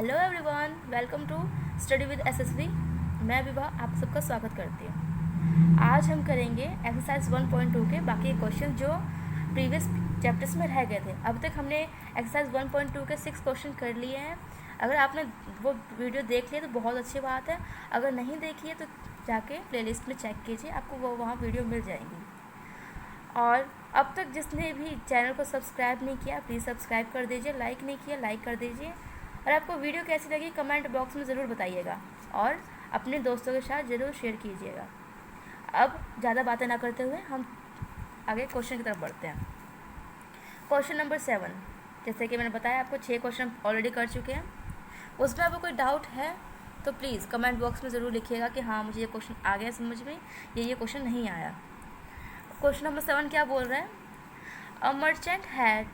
Hello everyone, welcome to study with SSV. मैं विभा आप सबका स्वागत करती हूँ। आज हम करेंगे एक्सरसाइज 1.2 के बाकी क्वेश्चन जो प्रीवियस चैप्टर्स में रह गए थे। अब तक हमने एक्सरसाइज 1.2 के 6 क्वेश्चन कर लिए हैं। अगर आपने वो वीडियो देख लिया तो बहुत अच्छी बात है, अगर नहीं देखी है तो जाके प्लेलिस्ट में चेक कीजिए, आपको वो वहाँ वीडियो मिल जाएंगी। और अब तक जिसने भी चैनल को सब्सक्राइब नहीं किया प्लीज़ सब्सक्राइब कर दीजिए, लाइक नहीं किया लाइक कर दीजिए, और आपको वीडियो कैसी लगी कमेंट बॉक्स में ज़रूर बताइएगा और अपने दोस्तों के साथ ज़रूर शेयर कीजिएगा। अब ज़्यादा बातें ना करते हुए हम आगे क्वेश्चन की तरफ बढ़ते हैं। क्वेश्चन नंबर 7, जैसे कि मैंने बताया आपको 6 क्वेश्चन ऑलरेडी कर चुके हैं। उसमें आपको कोई डाउट है तो प्लीज़ कमेंट बॉक्स में ज़रूर लिखिएगा कि हाँ मुझे ये क्वेश्चन आ गया समझ में, ये क्वेश्चन नहीं आया। क्वेश्चन नंबर 7 क्या बोल रहे हैं? A merchant had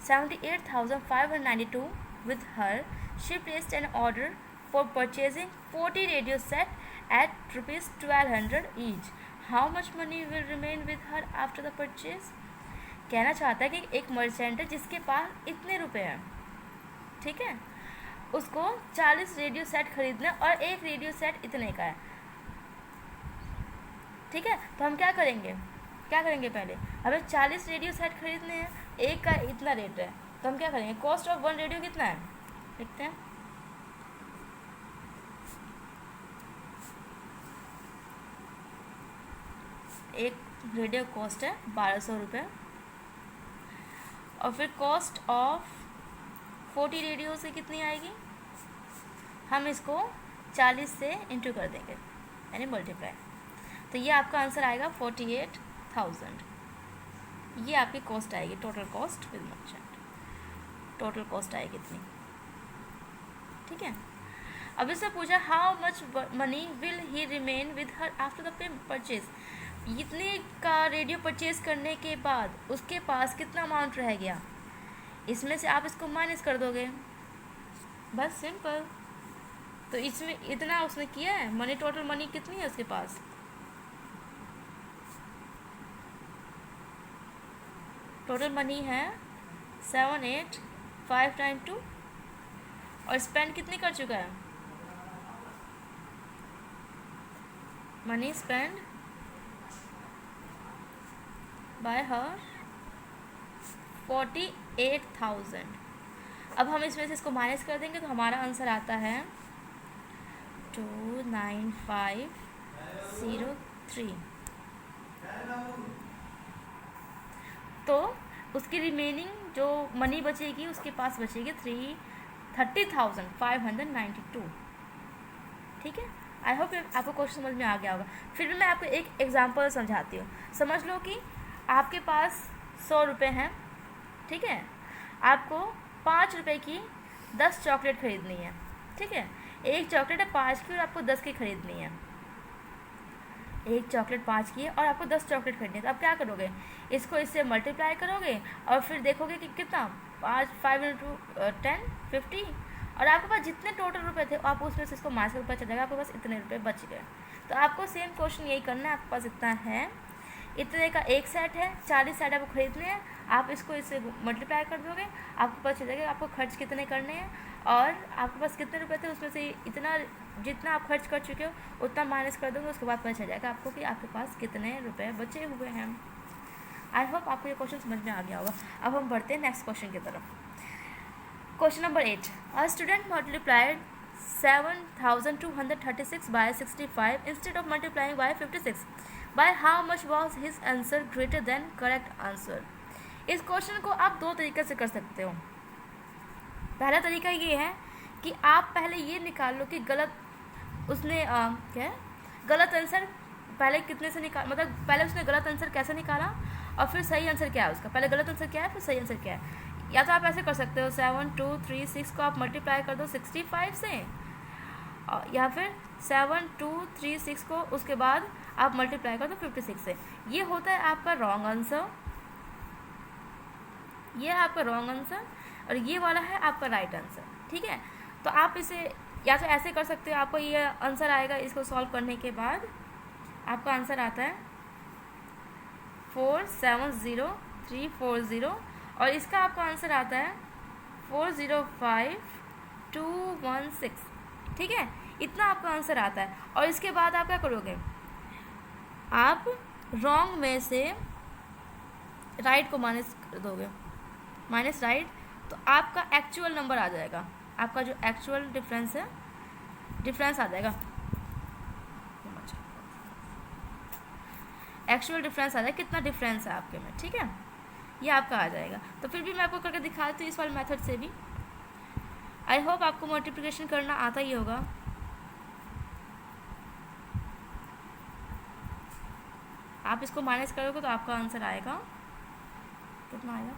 78,592 with her. She placed an order for purchasing 40 radio set at rupees 1200 each. How much money will remain with her after the purchase? कहना चाहता है कि एक मर्चेंट है जिसके पास इतने रुपए हैं, ठीक है, उसको 40 रेडियो सेट खरीदना और एक रेडियो सेट इतने का है, ठीक है। तो हम क्या करेंगे पहले हमें 40 रेडियो सेट खरीदने हैं, एक का इतना रेट है, तो हम क्या करेंगे, कॉस्ट ऑफ वन रेडियो कितना है लिखते हैं। एक रेडियो कॉस्ट है 1200 रुपये, और फिर कॉस्ट ऑफ 40 रेडियो से कितनी आएगी, हम इसको 40 से इंटू कर देंगे यानी मल्टीप्लाई, तो ये आपका आंसर आएगा 48,000। ये आपकी कॉस्ट आएगी, total cost with merchant, total cost आएगी इतनी, ठीक है। अब इससे पूछा how much money will he remain with her after the purchase, इतने का रेडियो परचेज करने के बाद उसके पास कितना अमाउंट रह गया, इसमें से आप इसको माइनस कर दोगे, बस सिंपल। तो इसमें इतना उसने किया है मनी, टोटल मनी कितनी है उसके पास, टोटल मनी है 78,592, और स्पेंड कितनी कर चुका है, मनी स्पेंड बाय हर 48,000। अब हम इसमें से इसको माइनस कर देंगे तो हमारा आंसर आता है 29503। तो उसकी रिमेनिंग जो मनी बचेगी उसके पास बचेगी 30,592, ठीक है। आई होप आपको क्वेश्चन समझ में आ गया होगा। फिर भी मैं आपको एक एग्जांपल समझाती हूँ। समझ लो कि आपके पास 100 रुपये हैं, ठीक है, आपको 5 रुपये की 10 चॉकलेट खरीदनी है, ठीक है। एक चॉकलेट है 5 की और आपको 10 की खरीदनी है, एक चॉकलेट 5 की है और आपको 10 चॉकलेट खरीदनी है। तो आप क्या करोगे, इसको इससे मल्टीप्लाई करोगे और फिर देखोगे कि कितना 5 इंटू 10 50, और आपके पास जितने टोटल रुपए थे आप उसमें से इसको माइनस रुपये चल जाएगा, आपके पास इतने रुपए बच गए। तो आपको सेम क्वेश्चन यही करना है, आपके पास इतना है, इतने का एक सेट है, 40 सेट आपको खरीदने हैं, आप इसको इससे मल्टीप्लाई कर दोगे, आपको पता चल जाएगा आपको खर्च कितने करने हैं और आपके पास कितने रुपए थे, उसमें से इतना जितना आप खर्च कर चुके हो उतना माइनस कर दोगे, उसके बाद पता चल जाएगा आपको कि आपके पास कितने रुपए बचे हुए हैं। आई होप आपको ये क्वेश्चन समझ में आ गया होगा। अब हम बढ़ते हैं नेक्स्ट क्वेश्चन की तरफ। Question number 8, a student multiplied 7,236 by 65 instead of multiplying by 56. By how much was his answer greater than correct answer? इस क्वेश्चन को आप दो तरीके से कर सकते हो। पहला तरीका ये है कि आप पहले ये निकाल लो कि गलत उसने क्या गलत आंसर पहले कितने से निकाल, मतलब पहले उसने गलत आंसर कैसे निकाला और फिर सही आंसर क्या है उसका, पहले गलत आंसर क्या है फिर सही आंसर क्या है। या तो आप ऐसे कर सकते हो 7236 को आप मल्टीप्लाई कर दो 65 से, या फिर 7236 को उसके बाद आप मल्टीप्लाई कर दो 56 से। ये होता है आपका रॉन्ग आंसर, ये है आपका रॉन्ग आंसर, और ये वाला है आपका राइट आंसर, ठीक है। तो आप इसे या तो ऐसे कर सकते हो, आपको ये आंसर आएगा, इसको सॉल्व करने के बाद आपका आंसर आता है 470340, और इसका आपका आंसर आता है 4052 216, ठीक है, इतना आपका आंसर आता है। और इसके बाद आप क्या करोगे, आप रॉन्ग में से राइट को माइनस कर दोगे, माइनस राइट, तो आपका एक्चुअल नंबर आ जाएगा, आपका जो एक्चुअल डिफरेंस है, डिफरेंस आ जाएगा, एक्चुअल डिफरेंस आ जाएगा, कितना डिफरेंस है आपके में, ठीक है, ये आपका आ जाएगा। तो फिर भी मैं आपको करके दिखाती हूँ इस वाले मेथड से भी। आई होप आपको मल्टीप्लिकेशन करना आता ही होगा। आप इसको माइनस करोगे तो आपका आंसर आएगा, कितना आएगा,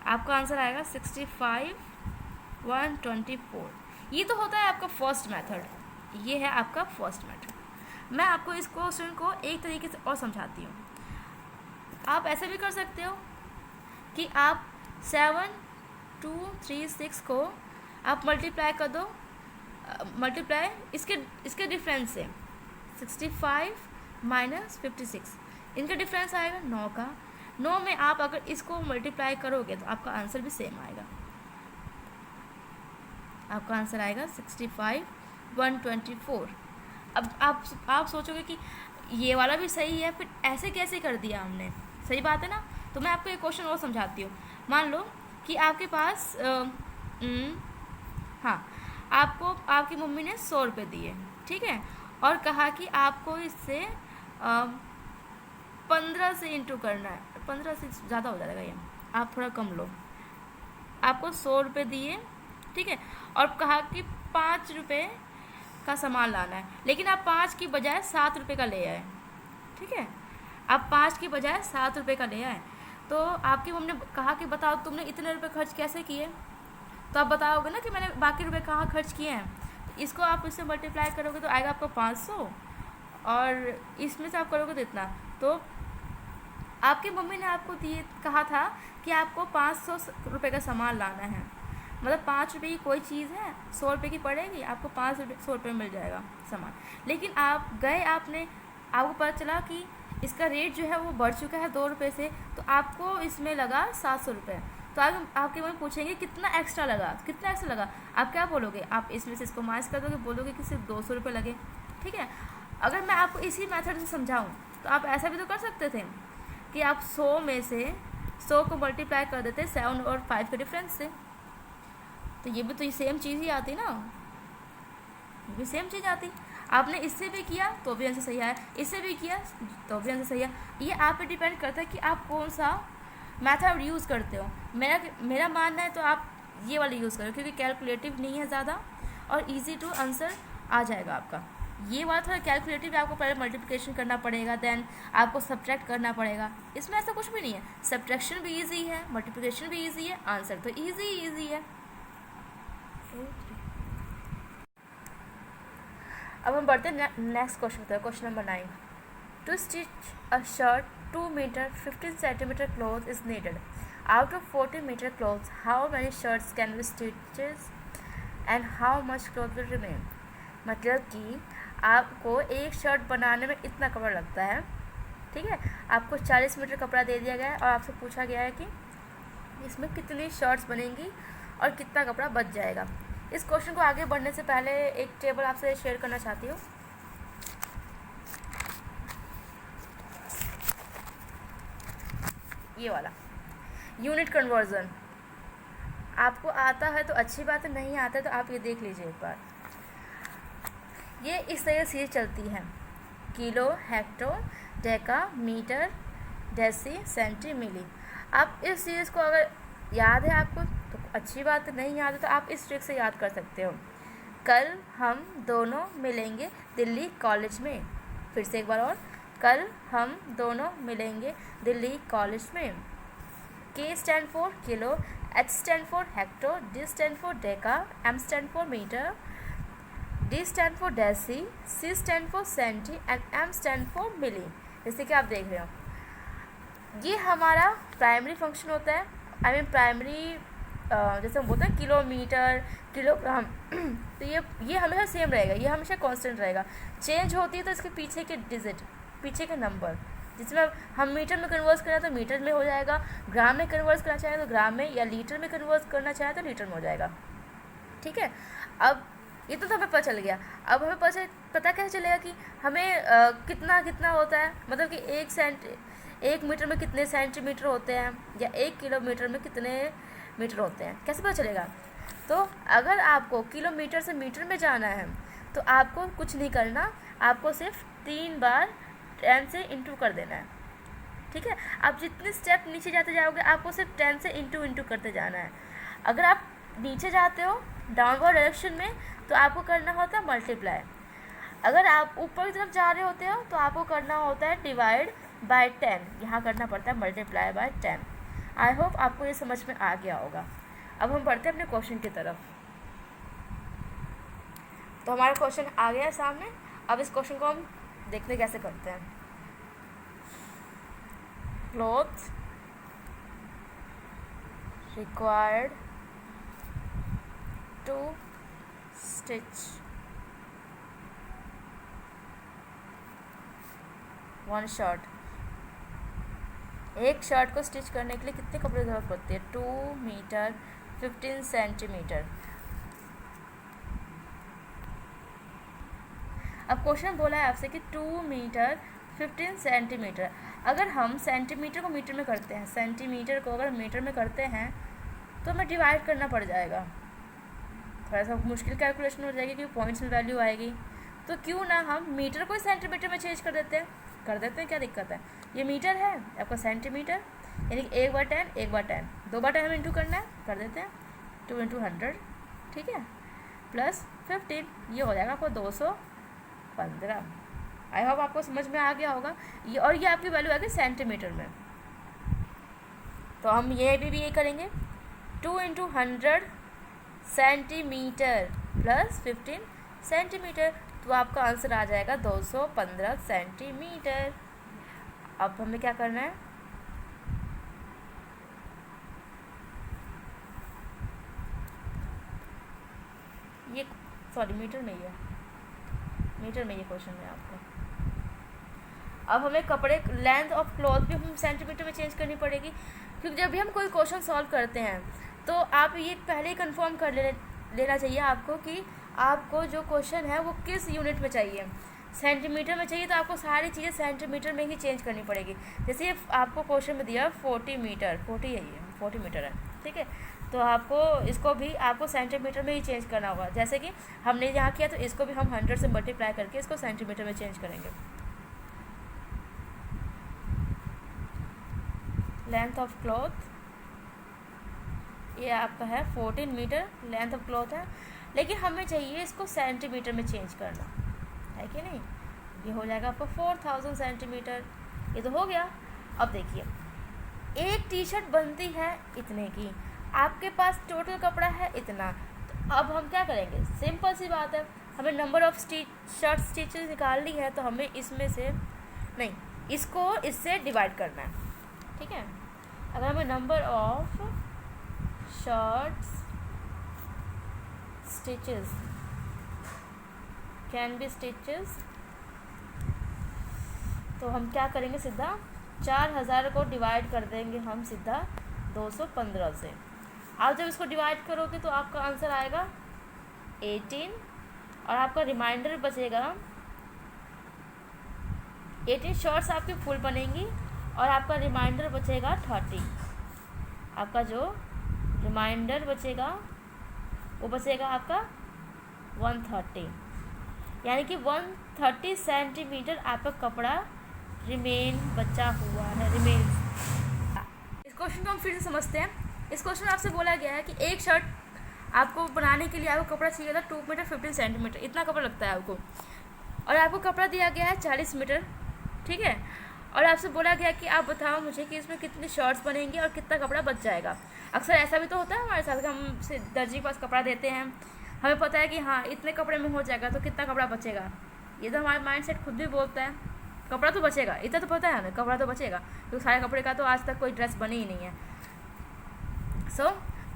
आपका आंसर आएगा 65,124। ये तो होता है आपका फर्स्ट मेथड, ये है आपका फर्स्ट मेथड। मैं आपको इस क्वेश्चन को एक तरीके से और समझाती हूँ। आप ऐसे भी कर सकते हो कि आप 7236 को आप मल्टीप्लाई कर दो, मल्टीप्लाई इसके डिफरेंस से 65 माइनस 56, इनका डिफरेंस आएगा 9 का। 9 में आप अगर इसको मल्टीप्लाई करोगे तो आपका आंसर भी सेम आएगा, आपका आंसर आएगा 65,124। अब आप सोचोगे कि ये वाला भी सही है, फिर ऐसे कैसे कर दिया हमने, सही बात है ना। तो मैं आपको एक क्वेश्चन और समझाती हूँ। मान लो कि आपके पास हाँ, आपको आपकी मम्मी ने 100 रुपये दिए, ठीक है, और कहा कि आपको इससे 15 से इंटू करना है, 15 से ज़्यादा हो जाएगा ये, आप थोड़ा कम लो। आपको 100 रुपये दिए, ठीक है, और कहा कि 5 रुपये का सामान लाना है, लेकिन आप 5 की बजाय 7 रुपये का ले आए, ठीक है, आप 5 की बजाय 7 रुपये का ले आए। तो आपकी मम्मी ने कहा कि बताओ तुमने इतने रुपए खर्च कैसे किए, तो आप बताओगे ना कि मैंने बाकी रुपए कहाँ खर्च किए हैं। तो इसको आप इससे मल्टीप्लाई करोगे तो आएगा आपको 500, और इसमें से आप करोगे तो इतना। तो आपकी मम्मी ने आपको कहा था कि आपको 500 रुपये का सामान लाना है, मतलब 5 रुपये की कोई चीज़ है 100 रुपये की पड़ेगी, आपको 100 रुपये मिल जाएगा सामान। लेकिन आप गए, आपको पता चला कि इसका रेट जो है वो बढ़ चुका है 2 रुपये से, तो आपको इसमें लगा 700 रुपये। तो आपके मम्मी पूछेंगे कितना एक्स्ट्रा लगा, कितना एक्स्ट्रा लगा, आप क्या बोलोगे, आप इसमें से इसको माइनस कर दोगे, बोलोगे कि सिर्फ 200 रुपये लगे, ठीक है। अगर मैं आपको इसी मेथड से समझाऊँ तो आप ऐसा भी तो कर सकते थे कि आप 100 में से 100 को मल्टीप्लाई कर देते 7 और 5 के डिफरेंस से, तो ये भी तो सेम चीज़ ही आती ना, ये भी सेम चीज़ आती। आपने इससे भी किया तो भी आंसर सही आया, इससे भी किया तो भी आंसर सही है। ये आप पे डिपेंड करता है कि आप कौन सा मेथड यूज़ करते हो। मेरा मानना है तो आप ये वाला यूज़ करो, क्योंकि कैलकुलेटिव नहीं है ज़्यादा और इजी टू आंसर आ जाएगा आपका। ये वाला थोड़ा कैलकुलेटिव है, आपको पहले मल्टीप्लिकेशन करना पड़ेगा, देन आपको सब्ट्रैक्ट करना पड़ेगा। इसमें ऐसा कुछ भी नहीं है, सब्ट्रैक्शन भी ईजी है, मल्टीप्लिकेशन भी ईजी है, आंसर तो ईजी है। अब हम बढ़ते हैं नेक्स्ट क्वेश्चन पर, question number 9। To stitch a shirt 2 metre 15 centimetre cloth is needed. Out of 40 metre cloth how many shirts can be stitches and how much cloth will remain. मतलब कि आपको एक शर्ट बनाने में इतना कपड़ा लगता है, ठीक है, आपको 40 मीटर कपड़ा दे दिया गया है और आपसे पूछा गया है कि इसमें कितनी शर्ट्स बनेंगी और कितना कपड़ा बच जाएगा। इस क्वेश्चन को आगे बढ़ने से पहले एक टेबल आपसे शेयर करना चाहती हूँ। ये वाला यूनिट कन्वर्जन आपको आता है तो अच्छी बात है, नहीं आता है तो आप ये देख लीजिए एक बार। ये इस तरह से चलती है, kilo, hecto, deca, metre, deci, centi, milli. आप इस चीज़ को अगर याद है आपको तो अच्छी बात है, नहीं याद है तो आप इस ट्रिक से याद कर सकते हो। कल हम दोनों मिलेंगे दिल्ली कॉलेज में। फिर से एक बार और, कल हम दोनों मिलेंगे दिल्ली कॉलेज में। K stand for kilo, H stand for hecto, D stand for deca, M stand for metre, D stand for deci, C stand for centi and M stand for milli. जैसे कि आप देख रहे हो, ये हमारा प्राइमरी फंक्शन होता है। आई मीन प्राइमरी जैसे हम बोलते हैं किलोमीटर, किलोग्राम तो ये हमेशा सेम रहेगा, ये हमेशा कांस्टेंट रहेगा। चेंज होती है तो इसके पीछे के डिजिट, पीछे का नंबर, जिसमें हम मीटर में कन्वर्ट करें तो मीटर में हो जाएगा, ग्राम में कन्वर्ट करना चाहें तो ग्राम में, या लीटर में कन्वर्ट करना चाहें तो लीटर में हो जाएगा। ठीक है, अब इतना तो हमें पता चल गया। अब हमें पता कैसे चलेगा कि हमें कितना कितना होता है, मतलब कि 1 मीटर में कितने सेंटीमीटर होते हैं, या 1 किलोमीटर में कितने मीटर होते हैं, कैसे पता चलेगा? तो अगर आपको किलोमीटर से मीटर में जाना है तो आपको कुछ नहीं करना, आपको सिर्फ 3 बार 10 से इंटू कर देना है। ठीक है, आप जितने स्टेप नीचे जाते जाओगे आपको सिर्फ 10 से इंटू करते जाना है। अगर आप नीचे जाते हो डाउनवर्ड डायरेक्शन में तो आपको करना होता है मल्टीप्लाई। अगर आप ऊपर की तरफ जा रहे होते हो तो आपको करना होता है डिवाइड बाय 10, यहाँ करना पड़ता है मल्टीप्लाई बाय 10। आई होप आपको ये समझ में आ गया होगा। अब हम बढ़ते हैं अपने क्वेश्चन की तरफ। तो हमारा क्वेश्चन आ गया है सामने। अब इस क्वेश्चन को हम देखते कैसे करते हैं। Cloth required to stitch 1 shirt. एक शर्ट को स्टिच करने के लिए कितने कपड़े की जरूरत पड़ती है? 2 मीटर 15 सेंटीमीटर। अब क्वेश्चन बोला है आपसे कि 2 मीटर 15 सेंटीमीटर। अगर हम सेंटीमीटर को मीटर में करते हैं, सेंटीमीटर को अगर मीटर में करते हैं तो हमें डिवाइड करना पड़ जाएगा। थोड़ा सा मुश्किल कैलकुलेशन हो जाएगी क्योंकि पॉइंट्स में वैल्यू आएगी। तो क्यों ना हम मीटर को सेंटीमीटर में चेंज कर देते हैं, क्या दिक्कत है? ये मीटर है, आपका सेंटीमीटर, यानी कि 1/10 1/10 2/10 हमें इंटू करना है, कर देते हैं 2 × 100। ठीक है, प्लस 15, ये हो जाएगा आपको 215। आई होप आपको समझ में आ गया होगा। ये और ये आपकी वैल्यू आएगी सेंटीमीटर में। तो हम ये भी यही करेंगे, 2 × 100 सेंटीमीटर प्लस 15 सेंटीमीटर, तो आपका आंसर आ जाएगा 215 सेंटीमीटर। अब हमें क्या करना है, ये मीटर में ये क्वेश्चन है आपको। अब हमें कपड़े लेंथ ऑफ क्लॉथ भी हम सेंटीमीटर में चेंज करनी पड़ेगी, क्योंकि जब भी हम कोई क्वेश्चन सॉल्व करते हैं तो आप ये पहले ही कंफर्म कर लेना चाहिए आपको कि आपको जो क्वेश्चन है वो किस यूनिट में चाहिए। सेंटीमीटर में चाहिए तो आपको सारी चीज़ें सेंटीमीटर में ही चेंज करनी पड़ेगी। जैसे आपको क्वेश्चन में दिया 40 मीटर, 40 मीटर है, ठीक है, तो आपको इसको भी आपको सेंटीमीटर में ही चेंज करना होगा। जैसे कि हमने यहाँ किया तो इसको भी हम 100 से मल्टीप्लाई करके इसको सेंटीमीटर में चेंज करेंगे। लेंथ ऑफ क्लॉथ ये आपका है 14 मीटर लेंथ ऑफ क्लॉथ है, लेकिन हमें चाहिए इसको सेंटीमीटर में चेंज करना है कि नहीं। ये हो जाएगा आपको 4000 सेंटीमीटर। ये तो हो गया। अब देखिए, एक टी शर्ट बनती है इतने की, आपके पास टोटल कपड़ा है इतना। तो अब हम क्या करेंगे, सिंपल सी बात है, हमें नंबर ऑफ शर्ट स्टिचेस निकालनी है, तो हमें इसमें से नहीं, इसको इससे डिवाइड करना है। ठीक है, अगर हमें number of shirts stitches can be stitches, तो हम क्या करेंगे, सीधा 4000 को डिवाइड कर देंगे हम सीधा 215 से। आप जब इसको डिवाइड करोगे तो आपका आंसर आएगा 18 और आपका रिमाइंडर बचेगा 18 शॉर्ट्स आपकी फुल बनेंगी और आपका रिमाइंडर बचेगा 30। आपका जो रिमाइंडर बचेगा वो बचेगा आपका 130, यानी कि 130 सेंटीमीटर आपका कपड़ा रिमेन बचा हुआ है, रिमेन। इस क्वेश्चन को हम फिर से समझते हैं। इस क्वेश्चन में आपसे बोला गया है कि एक शर्ट आपको बनाने के लिए आपको कपड़ा चाहिए था 2 मीटर 15 सेंटीमीटर, इतना कपड़ा लगता है आपको, और आपको कपड़ा दिया गया है 40 मीटर। ठीक है, और आपसे बोला गया कि आप बताओ मुझे कि इसमें कितनी शर्ट्स बनेंगी और कितना कपड़ा बच जाएगा। अक्सर ऐसा भी तो होता है हमारे साथ कि हम से दर्जी के पास कपड़ा देते हैं, हमें पता है कि हाँ इतने कपड़े में हो जाएगा, तो कितना कपड़ा बचेगा। ये तो हमारा माइंड सेट खुद भी बोलता है, कपड़ा तो बचेगा, इतना तो पता है हमें, कपड़ा तो बचेगा, तो सारे कपड़े का तो आज तक कोई ड्रेस बनी ही नहीं है। तो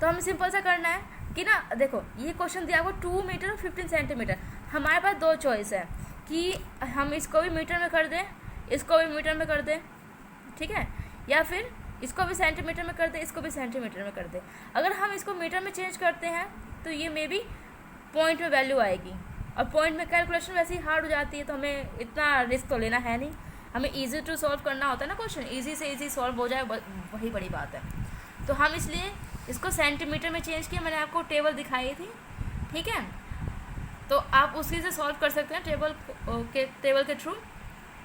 हमें सिंपल सा करना है कि ना, देखो ये क्वेश्चन दिया आपको 2 मीटर 15 सेंटीमीटर। हमारे पास 2 चॉइस है कि हम इसको भी मीटर में कर दें इसको भी मीटर में कर दे, ठीक है, या फिर इसको भी सेंटीमीटर में कर दे, इसको भी सेंटीमीटर में कर दे। अगर हम इसको मीटर में चेंज करते हैं तो ये मे बी पॉइंट में वैल्यू आएगी, और पॉइंट में कैलकुलेशन वैसे ही हार्ड हो जाती है, तो हमें इतना रिस्क तो लेना है नहीं, हमें ईजी टू सॉल्व करना होता है ना क्वेश्चन, ईजी से ईजी सॉल्व हो जाए वही बड़ी बात है। तो हम इसलिए इसको सेंटीमीटर में चेंज किया, मैंने आपको टेबल दिखाई थी, ठीक है, तो आप उसी से सॉल्व कर सकते हैं टेबल के थ्रू।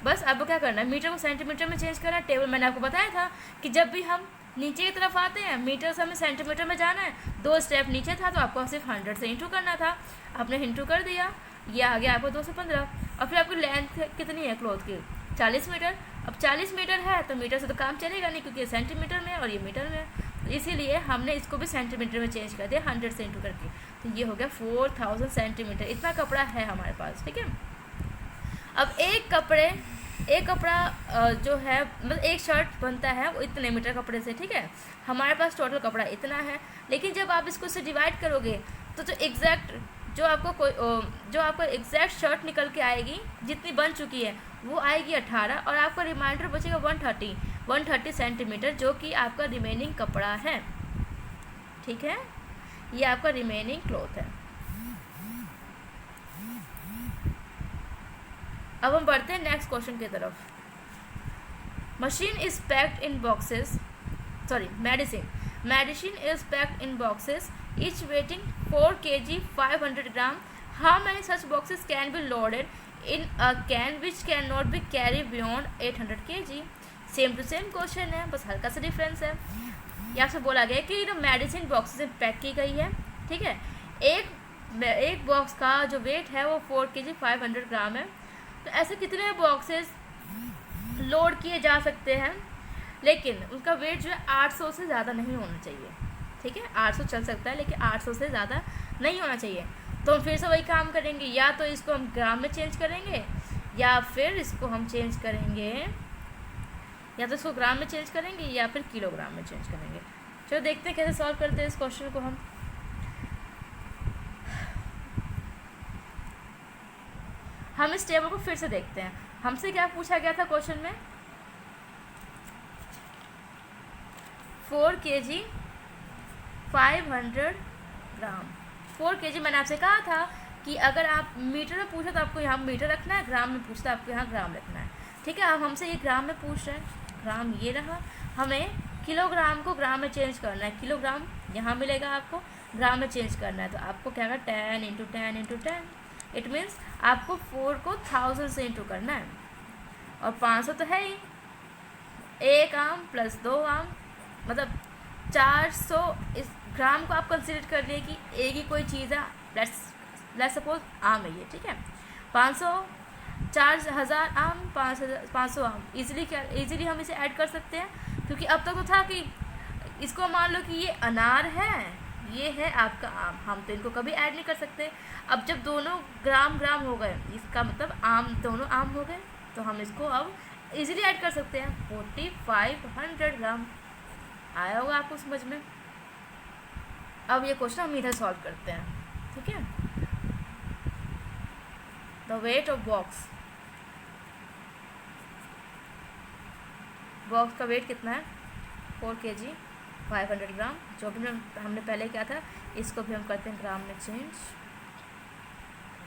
बस आपको क्या करना है, मीटर को सेंटीमीटर में चेंज करना है। टेबल मैंने आपको बताया था कि जब भी हम नीचे की तरफ आते हैं मीटर से हमें सेंटीमीटर में जाना है, 2 स्टेप नीचे था तो आपको सिर्फ 100 से इंटू करना था, आपने इंटू कर दिया, ये आ गया आपको 215। और फिर आपकी लेंथ कितनी है क्लॉथ की, 40 मीटर। अब 40 मीटर है तो मीटर से तो काम चलेगा नहीं, क्योंकि ये सेंटीमीटर में और ये मीटर में, तो इसीलिए हमने इसको भी सेंटीमीटर में चेंज कर दिया 100 से इंटू करके। तो ये हो गया 4000 सेंटीमीटर, इतना कपड़ा है हमारे पास, ठीक है। अब एक कपड़ा जो है, मतलब एक शर्ट बनता है वो इतने मीटर कपड़े से, ठीक है, हमारे पास टोटल कपड़ा इतना है। लेकिन जब आप इसको से डिवाइड करोगे तो जो आपको एग्जैक्ट शर्ट निकल के आएगी जितनी बन चुकी है वो आएगी 18, और आपका रिमाइंडर बचेगा 130 सेंटीमीटर, जो कि आपका रिमेनिंग कपड़ा है, ठीक है, ये आपका रिमेनिंग क्लॉथ है। अब हम बढ़ते हैं नेक्स्ट क्वेश्चन की तरफ। Medicine is packed in boxes each weighing 4 kg 500 gram. How many such boxes can be loaded in a can which cannot be carried beyond 800 kg? Same to same question है, बस हल्का सा difference है। ये आपसे बोला गया कि जो मेडिसिन बॉक्सेस में पैक की गई है, ठीक है, एक बॉक्स का जो वेट है वो 4 kg 500 ग्राम है। तो ऐसे कितने बॉक्सेस लोड किए जा सकते हैं, लेकिन उसका वेट जो है 800 से ज़्यादा नहीं होना चाहिए, ठीक है, 800 चल सकता है लेकिन 800 से ज़्यादा नहीं होना चाहिए। तो हम फिर से वही काम करेंगे, या तो इसको हम ग्राम में चेंज करेंगे, या फिर इसको हम चेंज करेंगे, या तो इसको ग्राम में चेंज करेंगे या फिर किलोग्राम में चेंज करेंगे। चलो देखते हैं कैसे सॉल्व करते हैं इस क्वेश्चन को। हम इस टेबल को फिर से देखते हैं। हमसे क्या पूछा गया था क्वेश्चन में, 4 kg 500 ग्राम। 4 kg मैंने आपसे कहा था कि अगर आप मीटर में पूछे तो आपको यहाँ मीटर रखना है, ग्राम में पूछता है आपको यहाँ ग्राम रखना है, ठीक है। अब हमसे ये ग्राम में पूछ रहे हैं, ग्राम ये रहा, हमें किलोग्राम को ग्राम में चेंज करना है, किलोग्राम यहाँ मिलेगा आपको, ग्राम में चेंज करना है, तो आपको क्या करना, 10 × 10 × 10, इट मीन्स आपको 4 को 1000 से इंटू करना है, और 500 तो है ही, 1 आम प्लस 2 आम मतलब 400। इस ग्राम को आप कंसिडर कर लिए कि एक ही कोई चीज़ है, लेट्स सपोज आम है ये, ठीक है, 500 4000 आम 500 आम, इजीली हम इसे ऐड कर सकते हैं, क्योंकि अब तक तो था कि इसको मान लो कि ये अनार है, ये है आपका आम, हम तो इनको कभी ऐड नहीं कर सकते। अब जब दोनों ग्राम हो गए, इसका मतलब आम, दोनों आम हो गए, तो हम इसको अब इजीली ऐड कर सकते हैं। 4500 ग्राम आया होगा आपको समझ में। अब ये क्वेश्चन हम इधर सॉल्व करते हैं, ठीक है। द वेट ऑफ बॉक्स का वेट कितना है, 4 kg 500 ग्राम, जो भी हमने पहले किया था, इसको भी हम करते हैं ग्राम में चेंज,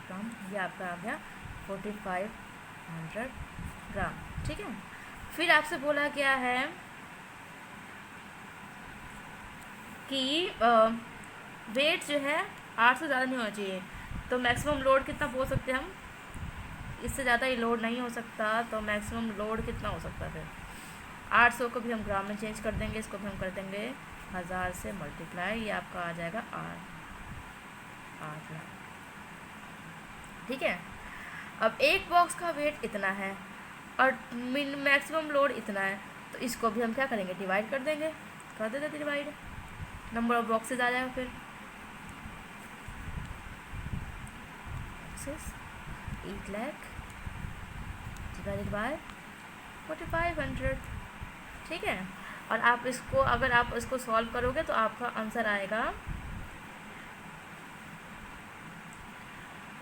ग्राम, ये आपका आ गया 4500 ग्राम, ठीक है। फिर आपसे बोला गया है कि वेट जो है 8 से ज़्यादा नहीं होना चाहिए, तो मैक्सिमम लोड कितना बोल सकते हैं हम, इससे ज़्यादा ये लोड नहीं हो सकता, तो मैक्सिमम लोड कितना हो सकता है, फिर 800 को भी हम ग्राम में चेंज कर देंगे, इसको भी हम कर देंगे 1000 से मल्टीप्लाई, ये आपका आ जाएगा 8 ग्राम, ठीक है। अब एक बॉक्स का वेट इतना है और मैक्सिमम लोड इतना है, तो इसको भी हम क्या करेंगे, डिवाइड कर देंगे, कर देते डिवाइड, नंबर ऑफ बॉक्सेस आ जाएगा, फिर 8 लाख डिवाइडेड बाय 4500, ठीक है। और आप इसको, अगर आप इसको सॉल्व करोगे तो आपका आंसर आएगा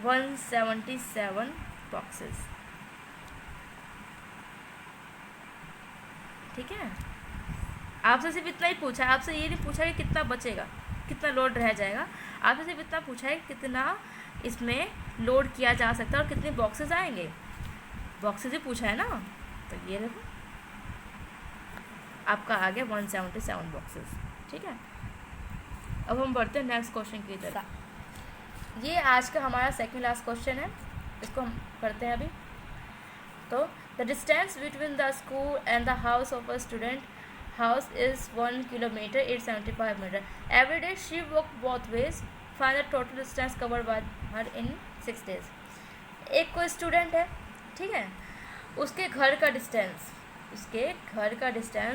177 बॉक्सेस, ठीक है, आपसे सिर्फ इतना ही पूछा है, आपसे ये नहीं पूछा कि कितना बचेगा, कितना लोड रह जाएगा, आपसे सिर्फ इतना पूछा है कि कितना इसमें लोड किया जा सकता है और कितने बॉक्सेस आएंगे, बॉक्सेस ही पूछा है ना। तो ये देखो आपका आ गया 177 बॉक्सेस। ठीक है, अब हम बढ़ते हैं नेक्स्ट क्वेश्चन की तरफ। ये आज का हमारा सेकंड लास्ट क्वेश्चन है, इसको हम करते हैं अभी। तो the distance between the school and the house of a student house is 1 kilometre 875 metre. Every day she walk both ways, find the total distance covered by her in 6 days. एक कोई student है, ठीक है, उसके घर का distance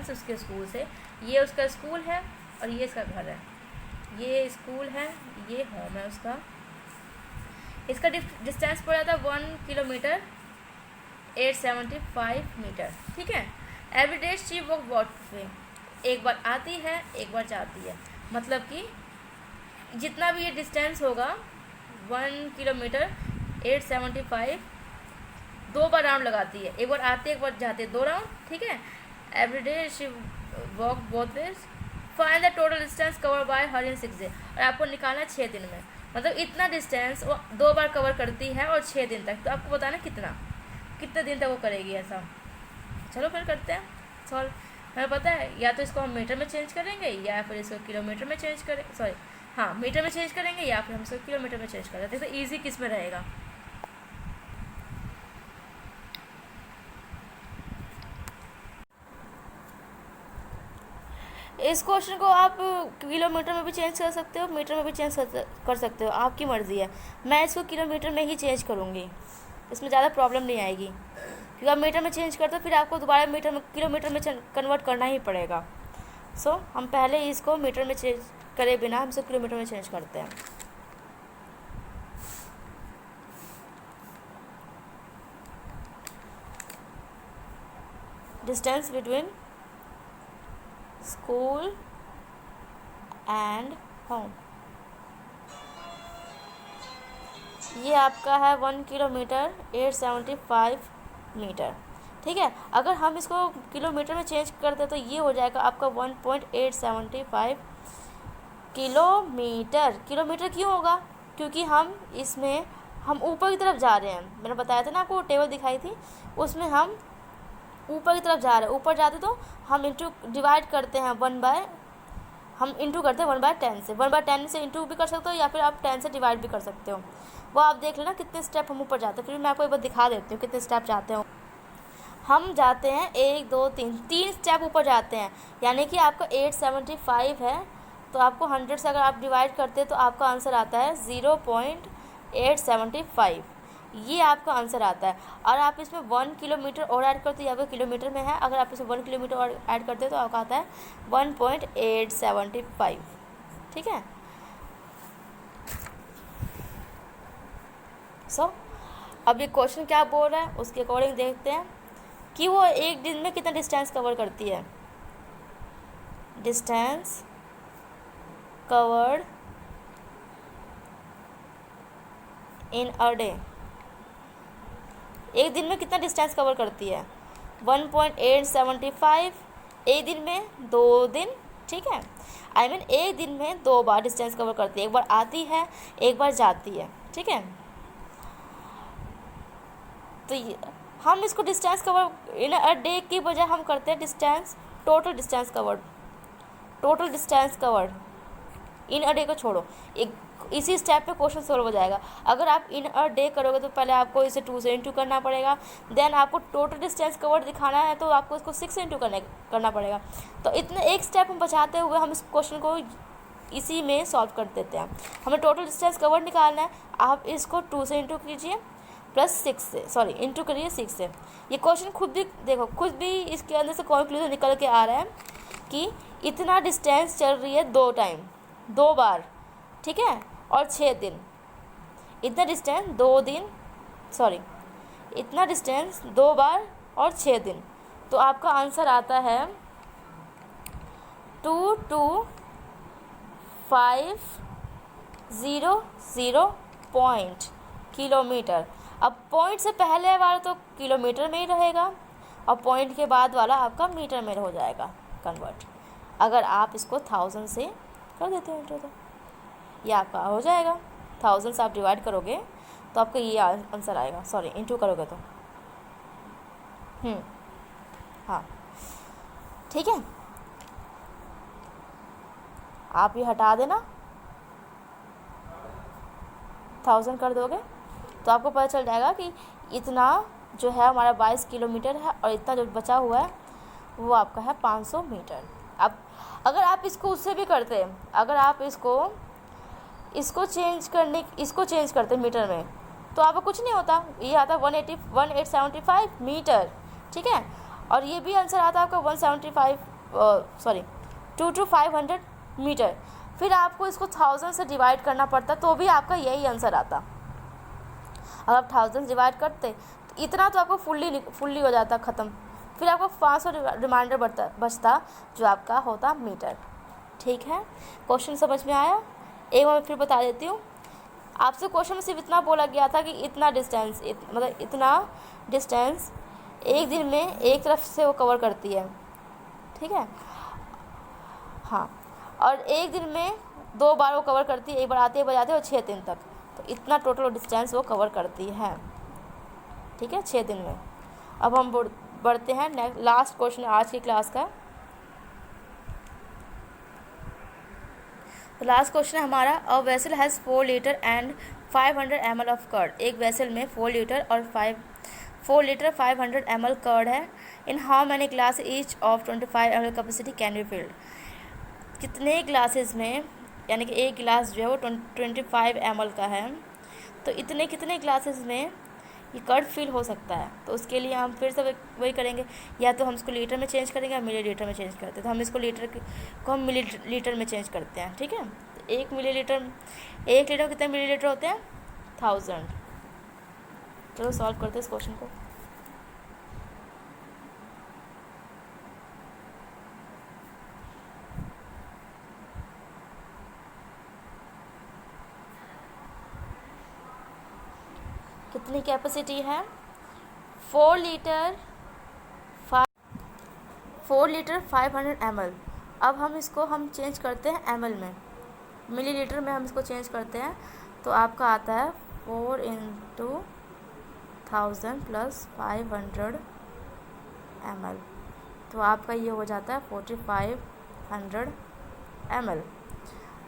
उसके school से, ये उसका स्कूल है और ये इसका घर है, ये स्कूल है, ये होम है उसका। इसका डिस्टेंस पड़ जाता है 1 किलोमीटर 875 मीटर। ठीक है, every day she walk both way, एक बार आती है एक बार जाती है, मतलब कि जितना भी ये डिस्टेंस होगा 1 किलोमीटर 875, 2 बार राउंड लगाती है, एक बार आती है एक बार जाती है, 2 राउंड। ठीक है, every day she walk both ways, find the total distance cover by her in 6 days. और आपको निकालना है 6 दिन में, मतलब इतना डिस्टेंस वो 2 बार कवर करती है और 6 दिन तक। तो आपको बताना कितने दिन तक वो करेगी ऐसा। चलो फिर करते हैं सॉल्व। हमें पता है या तो इसको हम मीटर में चेंज करेंगे या फिर इसको किलोमीटर में चेंज करें, सॉरी हाँ मीटर में चेंज करेंगे या फिर हम इसको किलोमीटर में चेंज करें। देखो ईजी किस में रहेगा। इस क्वेश्चन को आप किलोमीटर में भी चेंज कर सकते हो, मीटर में भी चेंज कर सकते हो, आपकी मर्ज़ी है। मैं इसको किलोमीटर में ही चेंज करूँगी, इसमें ज़्यादा प्रॉब्लम नहीं आएगी, क्योंकि आप मीटर में चेंज करते हो फिर आपको दोबारा किलोमीटर में कन्वर्ट करना ही पड़ेगा। सो हम पहले इसको मीटर में चेंज करे बिना हम इसको किलोमीटर में चेंज करते हैं। Distance between school and home, ये आपका है 1 किलोमीटर 875 मीटर। ठीक है, अगर हम इसको किलोमीटर में चेंज करते तो ये हो जाएगा आपका 1.875 किलोमीटर। किलोमीटर क्यों होगा? क्योंकि हम इसमें हम ऊपर की तरफ जा रहे हैं। मैंने बताया था ना, आपको टेबल दिखाई थी, उसमें हम ऊपर की तरफ जा रहे हैं। ऊपर जाते तो हम इंटू डिवाइड करते हैं 1/10 से। 1/10 से इंटू भी कर सकते हो या फिर आप 10 से डिवाइड भी कर सकते हो। वो आप देख लेना कितने स्टेप हम ऊपर जाते हैं। फिर मैं आपको एक बार दिखा देती हूँ कितने स्टेप जाते हो। हम जाते हैं 1 2 3 स्टेप ऊपर जाते हैं, यानी कि आपका 875 है, तो आपको 100 से अगर आप डिवाइड करते हैं तो आपका आंसर आता है 0.875। ये आपका आंसर आता है। और आप इसमें 1 किलोमीटर और ऐड करते हो, या फिर किलोमीटर में है, अगर आप इसमें 1 किलोमीटर और ऐड करते हो तो आपका आता है 1.875। ठीक है, अब ये क्वेश्चन क्या बोल रहा है उसके अकॉर्डिंग देखते हैं कि वो एक दिन में कितना डिस्टेंस कवर करती है। Distance covered in a day, एक दिन में कितना डिस्टेंस कवर करती है? 1.875 एक दिन में 2 दिन। ठीक है, I mean एक दिन में 2 बार डिस्टेंस कवर करती है, एक बार आती है एक बार जाती है। ठीक है, तो हम इसको distance cover in a day की बजाय हम करते हैं total distance covered in a day को छोड़ो। एक इसी स्टेप पे क्वेश्चन सॉल्व हो जाएगा। अगर आप इन अ डे करोगे तो पहले आपको इसे 2 से इंटू करना पड़ेगा, देन आपको टोटल डिस्टेंस कवर्ड दिखाना है तो आपको इसको 6 से इंटू करना पड़ेगा। तो इतने एक स्टेप हम बचाते हुए हम इस क्वेश्चन को इसी में सॉल्व कर देते हैं। हमें टोटल डिस्टेंस कवर्ड निकालना है, आप इसको 2 से इंटू कीजिए प्लस 6 से, सॉरी इंटू करिए 6 से। ये क्वेश्चन खुद भी इसके अंदर से कंक्लूजन निकल के आ रहा है कि इतना डिस्टेंस चल रही है 2 बार। ठीक है, और 6 दिन, इतना डिस्टेंस 2 बार और 6 दिन। तो आपका आंसर आता है 22500 पॉइंट किलोमीटर। अब पॉइंट से पहले वाला तो किलोमीटर में ही रहेगा, और पॉइंट के बाद वाला आपका मीटर में हो जाएगा कन्वर्ट। अगर आप इसको 1000 से कर देते हो इंटू, तो ये आपका हो जाएगा। 1000 से आप डिवाइड करोगे तो आपका ये आंसर आएगा, सॉरी इंटू करोगे तो। हाँ ठीक है, आप ये हटा देना, 1000 कर दोगे तो आपको पता चल जाएगा कि इतना जो है हमारा 22 किलोमीटर है और इतना जो बचा हुआ है वो आपका है 500 मीटर। अब अगर आप इसको उससे भी करते, अगर आप इसको चेंज करते मीटर में तो आपको कुछ नहीं होता, ये आता 1875 मीटर, ठीक है। और ये भी आंसर आता आपका 2500 मीटर। फिर आपको इसको 1000 से डिवाइड करना पड़ता तो भी आपका यही आंसर आता। अगर आप 1000 डिवाइड करते तो इतना तो आपको फुल्ली हो जाता, ख़त्म। फिर आपको 500 रिमाइंडर बचता जो आपका होता मीटर, ठीक है। क्वेश्चन समझ में आया? एक बार मैं फिर बता देती हूँ। आपसे क्वेश्चन में सिर्फ इतना बोला गया था कि इतना डिस्टेंस मतलब इतना डिस्टेंस एक दिन में एक तरफ से वो कवर करती है, ठीक है। हाँ, और एक दिन में 2 बार वो कवर करती है, एक बार आते बजाते और 6 दिन तक, तो इतना टोटल डिस्टेंस वो कवर करती है, ठीक है, 6 दिन में। अब हम बढ़ते हैं नेक्स्ट लास्ट क्वेश्चन आज की क्लास का। तो लास्ट क्वेश्चन है हमारा, a vessel has 4 litre and 500 ml of curd. एक वेसल में 4 लीटर और 500 ml कर्ड है। In how many glass each of 25 ml capacity can be filled. कितने ग्लासेस में, यानी कि एक गिलास जो है वो 25 ml का है, तो इतने कितने ग्लासेस में ये कर्ड फिल हो सकता है। तो उसके लिए हम फिर से वही करेंगे, या तो हम इसको लीटर में चेंज करेंगे या मिली लीटर में चेंज करते हैं। तो हम इसको हम मिली लीटर में चेंज करते हैं, ठीक है। तो 1 लीटर में कितने मिली लीटर होते हैं? 1000। चलो सॉल्व करते हैं इस क्वेश्चन को। कितनी कैपेसिटी है? 4 लीटर 500 ml। अब हम इसको चेंज करते हैं ml में, मिलीलीटर में हम इसको चेंज करते हैं। तो आपका आता है 4 × 1000 + 500 ml, तो आपका ये हो जाता है 4500 ml।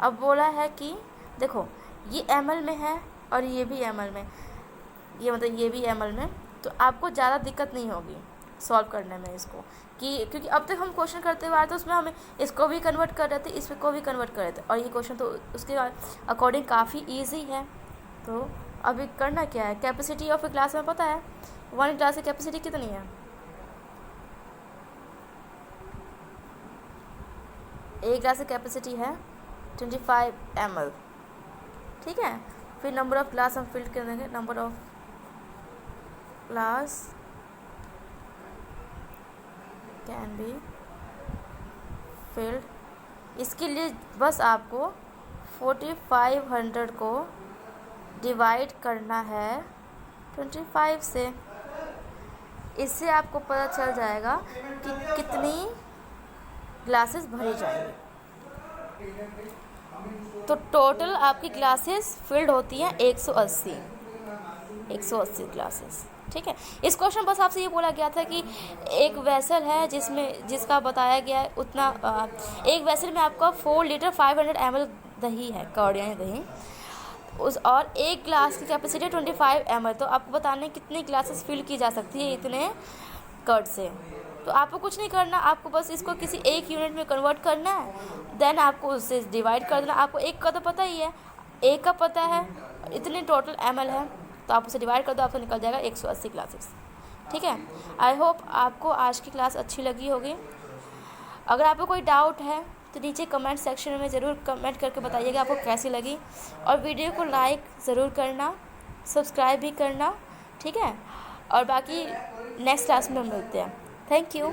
अब बोला है कि देखो ये ml में है और ये भी ml में, ये मतलब ये भी ml में, तो आपको ज़्यादा दिक्कत नहीं होगी सॉल्व करने में इसको, कि क्योंकि अब तक हम क्वेश्चन करते हुए आए तो उसमें हमें इसको भी कन्वर्ट कर रहे थे, इसको भी कन्वर्ट कर रहे थे, और ये क्वेश्चन तो उसके अकॉर्डिंग काफ़ी इजी है। तो अभी करना क्या है, कैपेसिटी ऑफ ए ग्लास में पता है 1 ग्लास की कैपेसिटी कितनी है? एक ग्लास की कैपेसिटी है 25 ml, ठीक है। फिर नंबर ऑफ ग्लास हम फिल कर देंगे, number of glass can be field. इसके लिए बस आपको 4500 को डिवाइड करना है 25 से। इससे आपको पता चल जाएगा कि कितनी ग्लासेस भरी जाएंगी। तो टोटल आपकी ग्लासेस फिल्ड होती हैं 180 ग्लासेस, ठीक है। इस क्वेश्चन बस आपसे ये बोला गया था कि एक वेसल है जिसका बताया गया है उतना, एक वेसल में आपका 4 लीटर 500 ml दही है, कर्ड यानी दही, और एक ग्लास की कैपेसिटी 25 ml। तो आपको बताना है कितनी ग्लासेस फिल की जा सकती है इतने कर्ड से। तो आपको कुछ नहीं करना, आपको बस इसको किसी एक यूनिट में कन्वर्ट करना है, देन आपको उससे डिवाइड कर देना। आपको एक का तो पता ही है, एक का पता है इतने टोटल ml है, तो आप उसे डिवाइड कर दो, आपको निकल जाएगा 180 क्लासेस, ठीक है। आई होप आपको आज की क्लास अच्छी लगी होगी। अगर आपको कोई डाउट है तो नीचे कमेंट सेक्शन में ज़रूर कमेंट करके बताइएगा आपको कैसी लगी, और वीडियो को लाइक ज़रूर करना, सब्सक्राइब भी करना, ठीक है। और बाकी नेक्स्ट क्लास में मिलते हैं। Thank you.